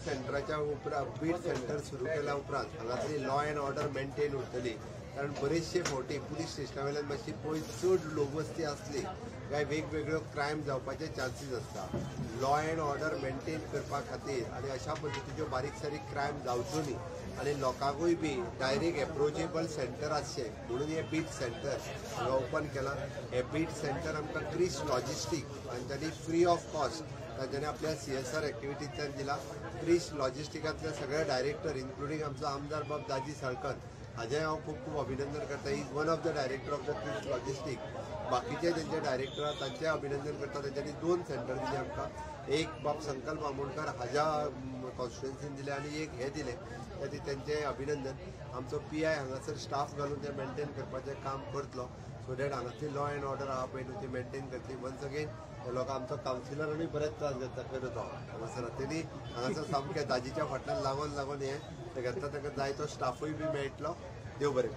सेंटराच्या उपरांत bit centre सुरू केल्या उपरांत हांगासरली लॉ अँड ऑर्डर मेंटेन उरतली। कारण बरेचशे फावटी पुलीस स्टेशना वयल्यान मातशी पळय चड लोकवस्ती आसली काय वेगवेगळ्यो क्रायम जावपाचे चान्सीस आसता। लॉ अँड ऑर्डर मेंटेन करपा खातीर आनी अशा पद्दतीच्यो बारीक सारीक क्रायम जावच्यो न्ही आनी लोकांकूय बी डायरेक्ट एप्रोचेबल सेंटर आसचें म्हणून हे बीट सेंटर हांगा ओपन केलां। हे बीट सेंटर आमकां क्रिश लॉजिस्टीक हांच्यांनी फ्री ऑफ कॉस्ट तांच्यांनी आपल्या CSR एक्टिविटींतल्यान दिला। क्रिश लॉजिस्टिकांतले सगळे डायरेक्टर इन्क्लुडींग आमचो आमदार बाब दाजी साळकन हाजें हांव खूब खूब अभिनंदन करता। Is one of the director of the Krish logistic. बाकीचे जेंचे डायरेक्टर आसा तांचें अभिनंदन करता। तेंच्यांनी 2 सेंटर दिले आमकां, एक बाब संकल्प आमोणकर हाज्या कॉन्स्टिट्युएन्सीन दिले आनी एक हे दिले, तेंचें अभिनंदन। आमचो PI हांगासर स्टाफ घालून ते मेंटेन करपाचें काम करतलो सो दॅट हांगासरली लॉ अँड ऑर्डर आहा पळय न्हू ती मेंटेन करतली। वन्स अगेन हे लोक आमचो कावन्सिलरांनी बरेच त्रास घेता करता हांगासर तेणी हांगासर सामकें दाजीच्या फाटल्यान लागून हे घेता ताका जाय तो स्टाफूय बी मेळटलो। देव बरें।